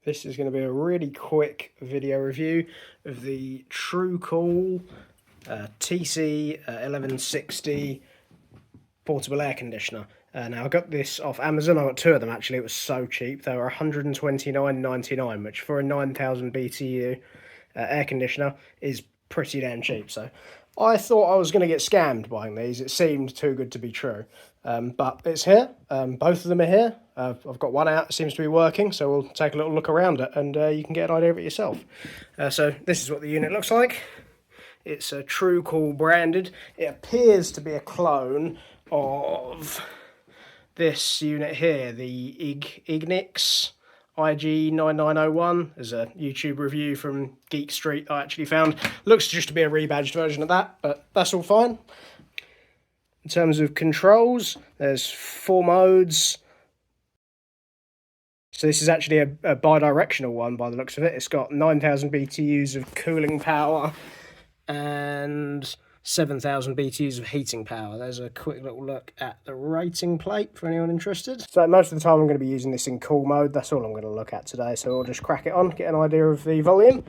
This is going to be a really quick video review of the TruCool TC-1160 portable air conditioner. Now I got this off Amazon. I got two of them actually. It was so cheap. They were $129.99, which for a 9,000 BTU air conditioner is pretty damn cheap. So I thought I was going to get scammed buying these. It seemed too good to be true. But it's here. Both of them are here. I've got one out. It seems to be working. So we'll take a little look around it and you can get an idea of it yourself. So this is what the unit looks like. It's a TruCool branded. It appears to be a clone of this unit here, the Ignix IG9901. There's a YouTube review from Geek Street I actually found. Looks just to be a rebadged version of that, but that's all fine. In terms of controls, there's 4 modes. So this is actually a bi-directional one by the looks of it. It's got 9,000 BTUs of cooling power and 7,000 BTUs of heating power. There's a quick little look at the rating plate for anyone interested. So most of the time I'm going to be using this in cool mode. That's all I'm going to look at today. So we'll just crack it on, get an idea of the volume.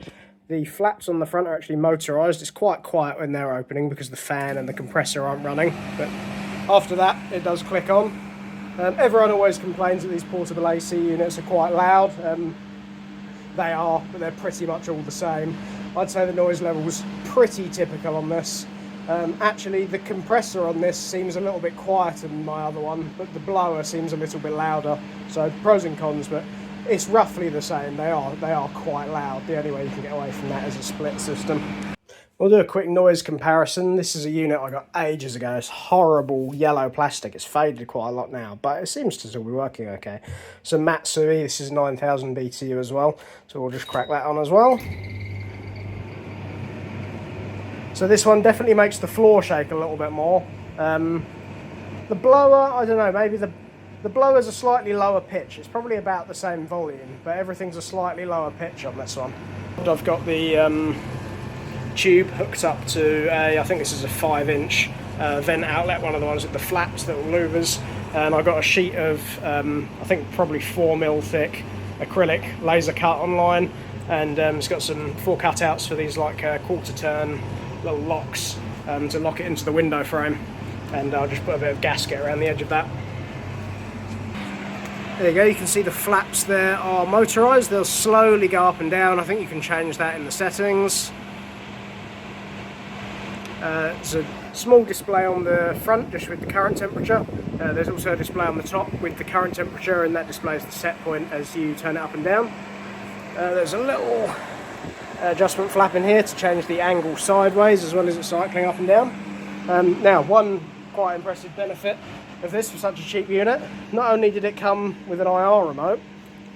The flaps on the front are actually motorised. It's quite quiet when they're opening because the fan and the compressor aren't running. But after that, it does click on. Everyone always complains that these portable AC units are quite loud. They are, but they're pretty much all the same. I'd say the noise level's pretty typical on this. Actually, the compressor on this seems a little bit quieter than my other one, but the blower seems a little bit louder. So pros and cons, but it's roughly the same. They are quite loud. The only way you can get away from that is a split system. We'll do a quick noise comparison. This is a unit I got ages ago. It's horrible yellow plastic. It's faded quite a lot now, but it seems to still be working okay. So Matsui, this is 9,000 BTU as well. So we'll just crack that on as well. So this one definitely makes the floor shake a little bit more. The blower, I don't know, maybe the blower's a slightly lower pitch. It's probably about the same volume, but everything's a slightly lower pitch on this one. I've got the tube hooked up to I think this is a 5-inch vent outlet, one of the ones with the flaps, little louvers, and I've got a sheet of I think probably 4mm thick acrylic laser cut online, and it's got some 4 cutouts for these like quarter turn little locks to lock it into the window frame, and I'll just put a bit of gasket around the edge of that. There you go, you can see the flaps there are motorised. They'll slowly go up and down. I think you can change that in the settings. There's a small display on the front just with the current temperature. There's also a display on the top with the current temperature, and that displays the set point as you turn it up and down. There's a little adjustment flap in here to change the angle sideways as well as it cycling up and down. Now, one quite impressive benefit of this for such a cheap unit, not only did it come with an IR remote,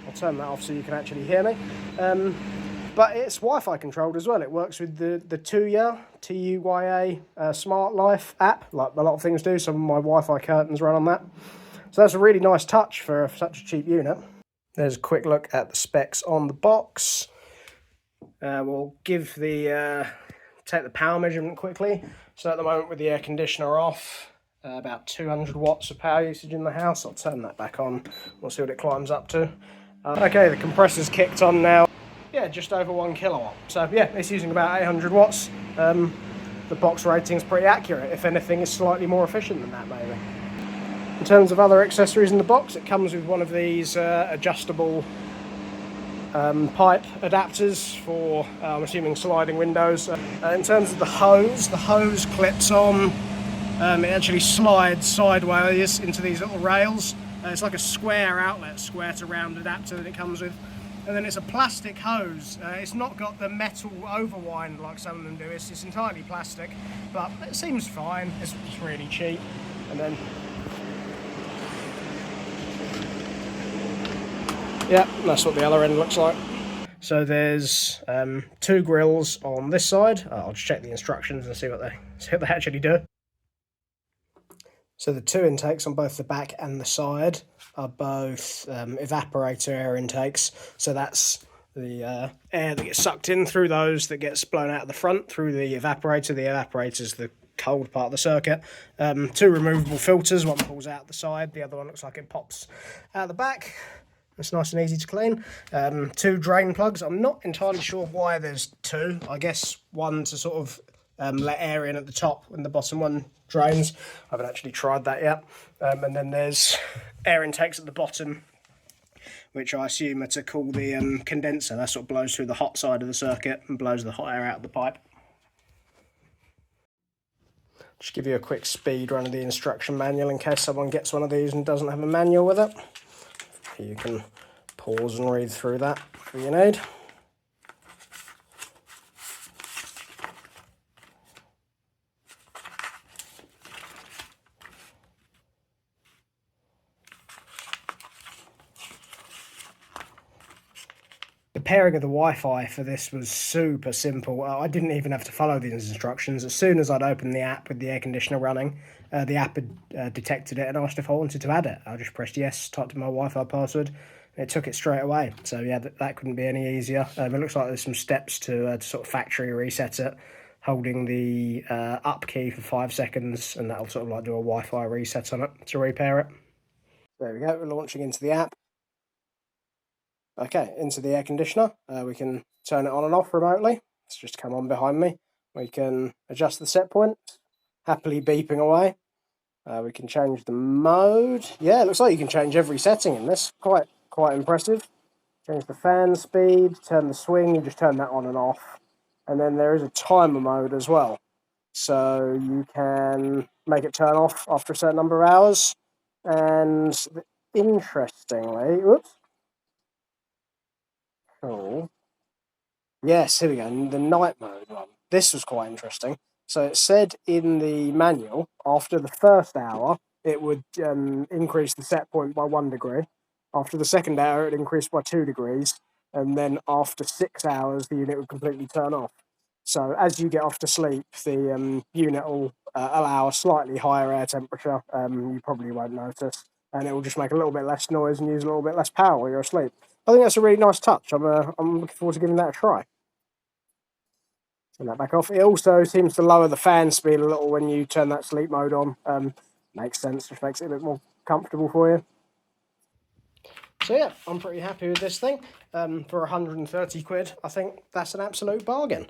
I'll turn that off so you can actually hear me, but it's Wi-Fi controlled as well. It works with the Tuya, Tuya Smart Life app, like a lot of things do. Some of my Wi-Fi curtains run on that. So that's a really nice touch for such a cheap unit. There's a quick look at the specs on the box. We'll give take the power measurement quickly. So at the moment with the air conditioner off, about 200 watts of power usage in the house. I'll turn that back on. We'll see what it climbs up to. Okay, the compressor's kicked on now. Yeah, just over 1 kilowatt. So yeah, it's using about 800 watts. The box rating's pretty accurate. If anything, it's slightly more efficient than that maybe. In terms of other accessories in the box, it comes with one of these adjustable pipe adapters for, I'm assuming, sliding windows. In terms of the hose clips on. It actually slides sideways into these little rails. It's like a square outlet, square to round adapter that it comes with. And then it's a plastic hose. It's not got the metal overwind like some of them do. It's entirely plastic, but it seems fine. It's really cheap. And then, yeah, that's what the other end looks like. So there's 2 grills on this side. I'll just check the instructions and see what they actually do. So the 2 intakes on both the back and the side are both evaporator air intakes. So that's the air that gets sucked in through those that gets blown out of the front through the evaporator. The evaporator's the cold part of the circuit. 2 removable filters. One pulls out the side, the other one looks like it pops out the back. It's nice and easy to clean. 2 drain plugs. I'm not entirely sure why there's 2. I guess one to sort of let air in at the top when the bottom one drains. I haven't actually tried that yet. And then there's air intakes at the bottom, which I assume are to cool the condenser. That sort of blows through the hot side of the circuit and blows the hot air out of the pipe. Just give you a quick speed run of the instruction manual in case someone gets one of these and doesn't have a manual with it. You can pause and read through that if you need. The pairing of the Wi-Fi for this was super simple. I didn't even have to follow these instructions. As soon as I'd opened the app with the air conditioner running, the app had detected it and asked if I wanted to add it. I just pressed yes, typed in my Wi-Fi password, and it took it straight away. So yeah, that couldn't be any easier. It looks like there's some steps to sort of factory reset it, holding the up key for 5 seconds, and that'll sort of like do a Wi-Fi reset on it to repair it. There we go, we're launching into the app. Okay, into the air conditioner. We can turn it on and off remotely. It's just come on behind me. We can adjust the set point, happily beeping away. We can change the mode. Yeah, it looks like you can change every setting in this. Quite impressive. Change the fan speed, turn the swing, you just turn that on and off. And then there is a timer mode as well. So you can make it turn off after a certain number of hours. And interestingly, whoops. Cool. Yes, here we go. The night mode one. This was quite interesting. So it said in the manual, after the first hour, it would increase the set point by 1 degree. After the second hour, it increased by 2 degrees. And then after 6 hours, the unit would completely turn off. So as you get off to sleep, the unit will allow a slightly higher air temperature. You probably won't notice. And it will just make a little bit less noise and use a little bit less power while you're asleep. I think that's a really nice touch. I'm looking forward to giving that a try. Turn that back off. It also seems to lower the fan speed a little when you turn that sleep mode on. Makes sense, just makes it a bit more comfortable for you. So yeah, I'm pretty happy with this thing. For 130 quid, I think that's an absolute bargain.